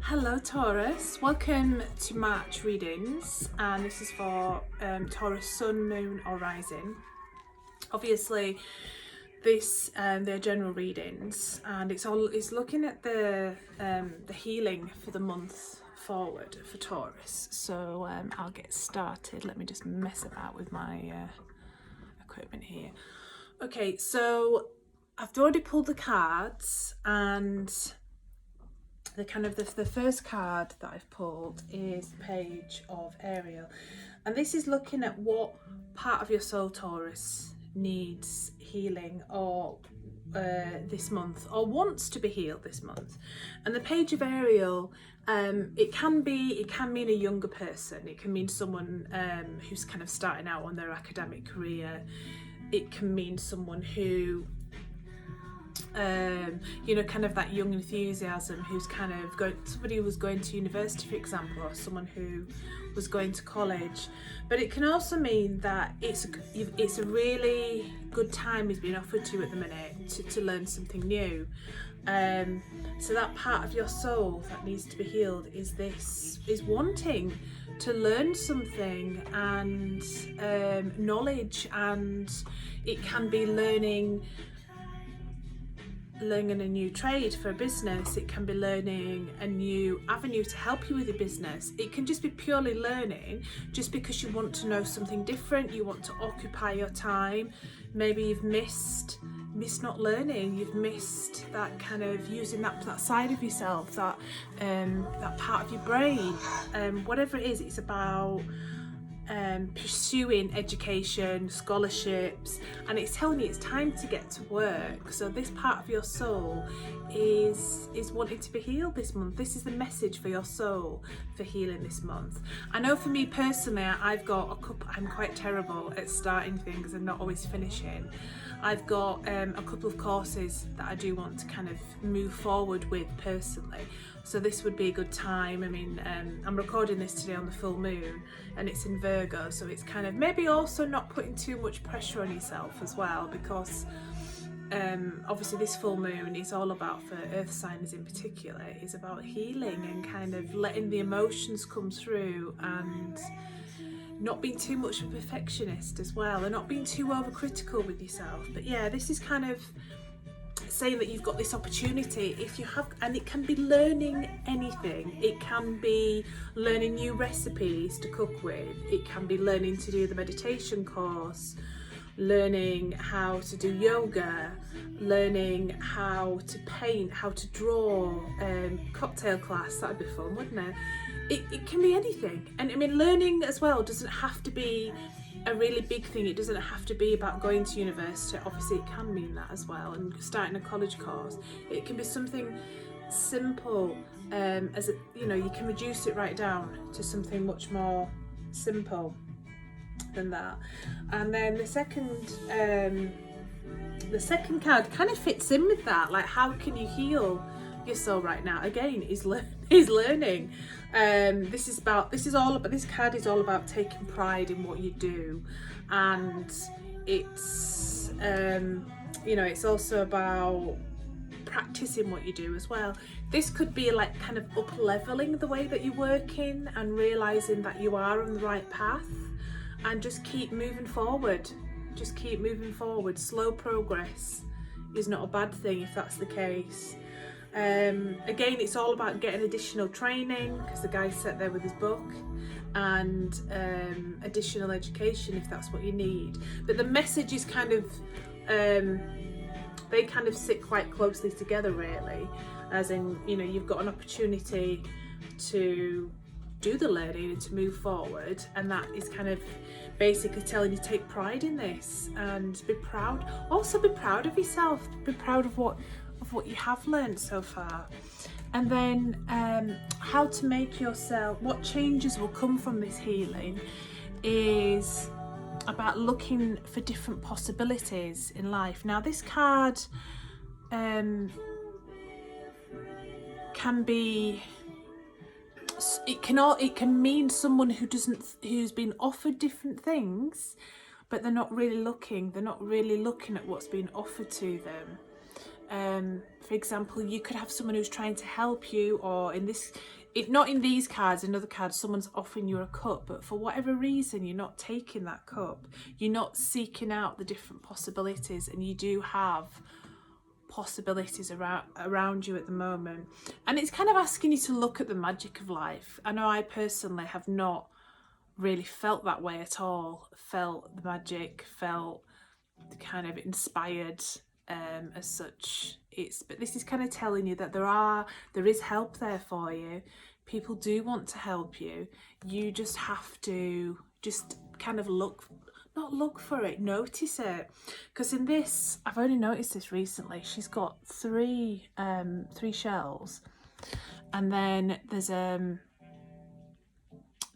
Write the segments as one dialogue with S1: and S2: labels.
S1: Hello Taurus, welcome to March readings, and this is for Taurus Sun, Moon or Rising. Obviously this they're general readings, and it's looking at the healing for the month forward for Taurus. So I'll get started. Let me just mess about with my equipment here. Okay, so I've already pulled the cards, and the first card that I've pulled is the Page of Ariel, and this is looking at what part of your soul, Taurus, needs healing or this month, or wants to be healed this month. And the Page of Ariel, it can mean a younger person. It can mean someone who's kind of starting out on their academic career. It can mean someone who kind of that young enthusiasm, who's kind of somebody who was going to university, for example, or someone who was going to college. But it can also mean that it's a really good time is being offered to you at the minute to learn something new. So that part of your soul that needs to be healed is wanting to learn something and knowledge, and it can be learning a new trade for a business. It can be learning a new avenue to help you with your business. It can just be purely learning just because you want to know something different. You want to occupy your time. Maybe you've missed not learning. You've missed that kind of using that side of yourself, that part of your brain. Whatever it is, it's about pursuing education, scholarships, and it's telling you it's time to get to work. So this part of your soul is wanting to be healed this month. This is the message for your soul for healing this month. I know for me personally, I've got a couple. I'm quite terrible at starting things and not always finishing. I've got a couple of courses that I do want to kind of move forward with personally. So this would be a good time. I mean, I'm recording this today on the full moon, and it's in Virgo, so it's kind of maybe also not putting too much pressure on yourself as well, because obviously this full moon is all about, for earth signs in particular, is about healing and kind of letting the emotions come through, and not being too much of a perfectionist as well, and not being too overcritical with yourself. But yeah, this is kind of saying that you've got this opportunity, if you have, and it can be learning anything. It can be learning new recipes to cook with. It can be learning to do the meditation course, learning how to do yoga, learning how to paint, how to draw, cocktail class. That'd be fun, wouldn't it? It can be anything. And I mean, learning as well doesn't have to be a really big thing. It doesn't have to be about going to university. Obviously it can mean that as well, and starting a college course. It can be something simple, you can reduce it right down to something much more simple than that. And then the second card kind of fits in with that, like how can you heal your soul right now? Again, is learning. This card is all about taking pride in what you do, and it's it's also about practicing what you do as well. This could be like kind of up leveling the way that you're working and realizing that you are on the right path, and just keep moving forward. Slow progress is not a bad thing if that's the case. Again, it's all about getting additional training, because the guy's sat there with his book, and additional education if that's what you need. But the message is kind of they kind of sit quite closely together, really, as in, you've got an opportunity to do the learning and to move forward, and that is kind of basically telling you to take pride in this and be proud. Also be proud of yourself, be proud of what you have learned so far. And then how to make yourself, what changes will come from this healing is about looking for different possibilities in life. Now this card can be, it can mean someone who's been offered different things, but they're not really looking at what's being offered to them. For example, you could have someone who's trying to help you, or not in these cards, in other cards, someone's offering you a cup, but for whatever reason, you're not taking that cup. You're not seeking out the different possibilities, and you do have possibilities around you at the moment. And it's kind of asking you to look at the magic of life. I know I personally have not really felt that way at all. Felt the magic, felt kind of inspired as such. But this is kind of telling you that there is help there for you. People do want to help you. You just have to just kind of not look for it, notice it. Because in this, I've only noticed this recently, she's got three shells, and then there's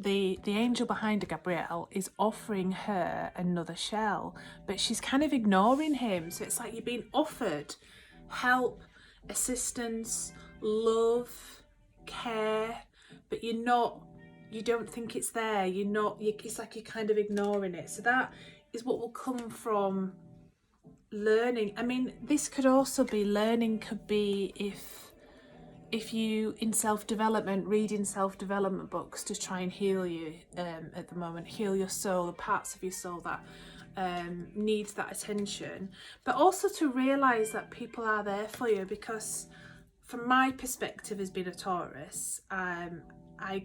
S1: the angel behind her, Gabrielle, is offering her another shell, but she's kind of ignoring him. So it's like you're being offered help, assistance, love, care, but you don't think it's there. It's like you're kind of ignoring it. So that is what will come from learning. I mean, this could also be learning, could be if you in self-development, reading self-development books to try and heal you at the moment, heal your soul, the parts of your soul that needs that attention, but also to realise that people are there for you. Because from my perspective as being a Taurus, I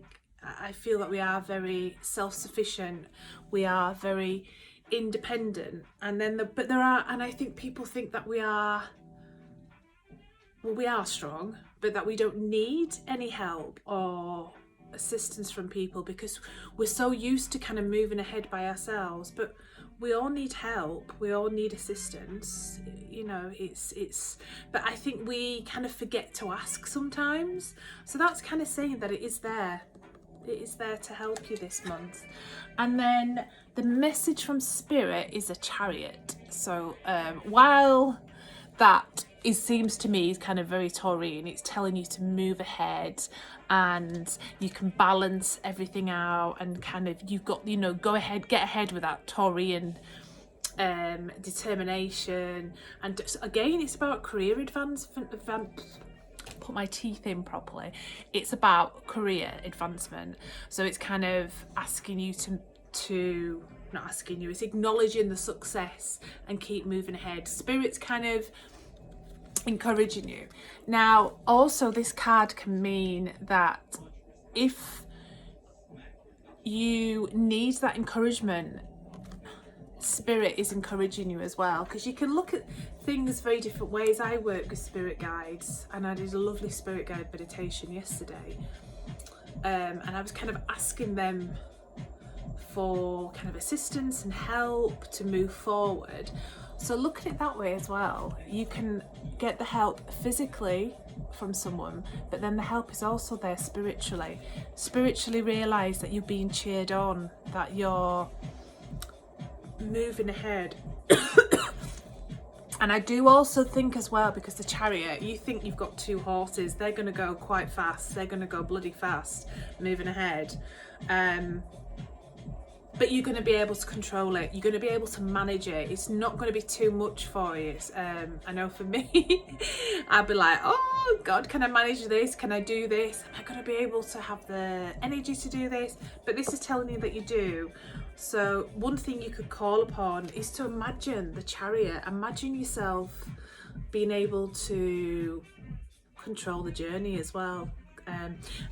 S1: feel that we are very self-sufficient, we are very independent, and I think people think that we are strong, but that we don't need any help or assistance from people because we're so used to kind of moving ahead by ourselves. But we all need help, we all need assistance, you know. But I think we kind of forget to ask sometimes. So that's kind of saying that it is there to help you this month. And then the message from Spirit is a Chariot. So while that seems to me is kind of very Taurian, it's telling you to move ahead and you can balance everything out, and kind of you've got, you know, get ahead with that Taurian determination. And again, it's about career advancement. Put my teeth in properly. It's about career advancement. So it's kind of asking you to not asking you, it's acknowledging the success and keep moving ahead. Spirit's kind of encouraging you. Now also this card can mean that if you need that encouragement, Spirit is encouraging you as well, because you can look at things very different ways. I work with spirit guides, and I did a lovely spirit guide meditation yesterday, and I was kind of asking them for kind of assistance and help to move forward. So look at it that way as well. You can get the help physically from someone, but then the help is also there spiritually. Spiritually realise that you're being cheered on, that you're moving ahead. And I do also think as well, because the Chariot, you think you've got two horses, they're going to go quite fast, they're going to go bloody fast moving ahead, but you're going to be able to control it, you're going to be able to manage it. It's not going to be too much for you. I know for me, I'd be like, oh God, can I manage this? Can I do this? Am I going to be able to have the energy to do this? But this is telling you that you do. So one thing you could call upon is to imagine the Chariot. Imagine yourself being able to control the journey as well.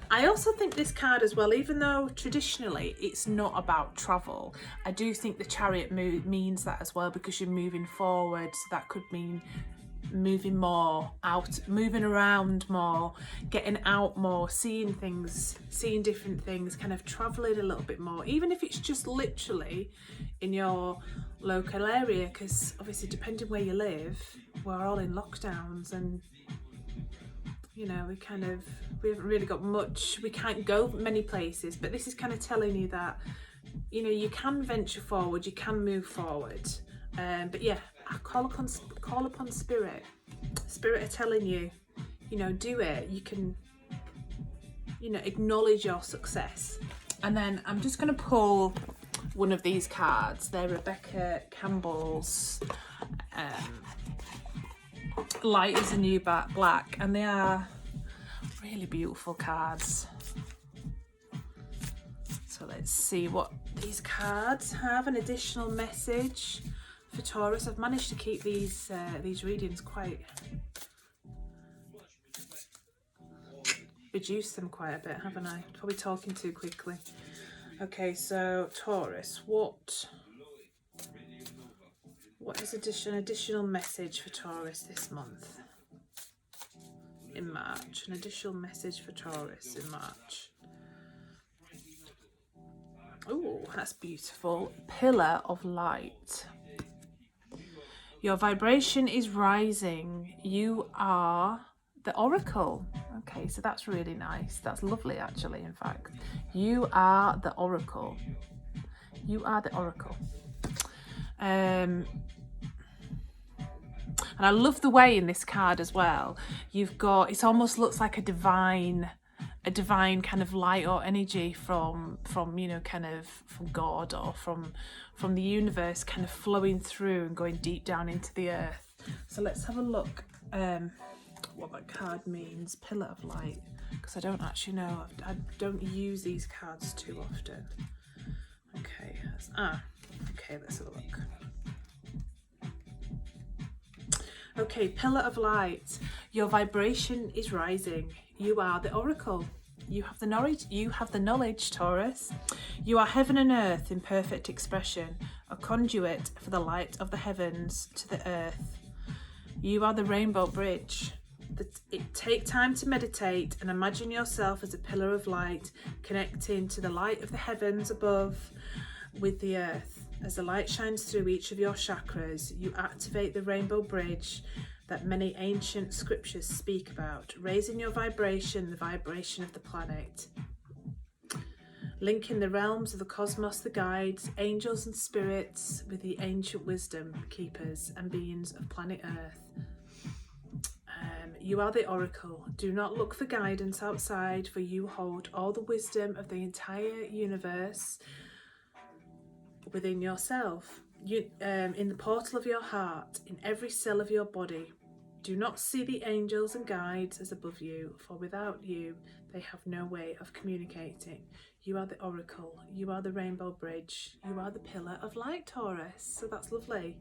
S1: I also think this card as well, even though traditionally it's not about travel, I do think the Chariot means that as well, because you're moving forward. So that could mean moving more out, moving around more, getting out more, seeing things, seeing different things, kind of traveling a little bit more, even if it's just literally in your local area, because obviously depending where you live, we're all in lockdowns, and you know, we haven't really got much, we can't go many places. But this is kind of telling you that, you know, you can venture forward, you can move forward. But yeah, I call upon Spirit. Spirit are telling you, you know, do it. You can, you know, acknowledge your success. And then I'm just going to pull one of these cards. They're Rebecca Campbell's light is the new black, and they are really beautiful cards. So let's see what these cards have. An additional message for Taurus. I've managed to keep these readings quite, reduce them quite a bit, haven't I? Probably talking too quickly. Okay, so Taurus, what is an additional message for Taurus this month in March? An additional message for Taurus in March. Oh, that's beautiful. Pillar of light. Your vibration is rising. You are the oracle. Okay, so that's really nice. That's lovely, actually, in fact. You are the oracle. You are the oracle. And I love the way in this card as well, you've got, it almost looks like a divine kind of light or energy from you know, kind of from God or from the universe, kind of flowing through and going deep down into the earth. So let's have a look what that card means, Pillar of Light, because I don't actually know. I don't use these cards too often. Okay, okay, let's have a look. Okay, Pillar of Light. Your vibration is rising. You are the oracle. You have the knowledge. You have the knowledge, Taurus. You are heaven and earth in perfect expression, a conduit for the light of the heavens to the earth. You are the rainbow bridge. Take time to meditate and imagine yourself as a pillar of light, connecting to the light of the heavens above with the earth. As the light shines through each of your chakras, you activate the rainbow bridge that many ancient scriptures speak about, raising your vibration, the vibration of the planet. Linking the realms of the cosmos, the guides, angels and spirits with the ancient wisdom keepers and beings of planet Earth. You are the oracle. Do not look for guidance outside, for you hold all the wisdom of the entire universe within yourself. In the portal of your heart, in every cell of your body. Do not see the angels and guides as above you, for without you, they have no way of communicating. You are the oracle. You are the rainbow bridge. You are the pillar of light, Taurus. So that's lovely.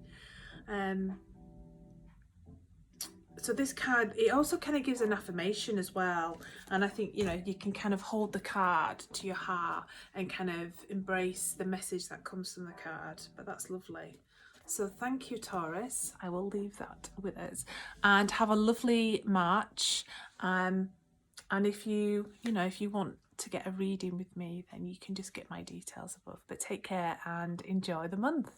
S1: So this card, it also kind of gives an affirmation as well. And I think, you know, you can kind of hold the card to your heart and kind of embrace the message that comes from the card. But that's lovely. So thank you, Taurus. I will leave that with us. And have a lovely March. And if you want to get a reading with me, then you can just get my details above. But take care and enjoy the month.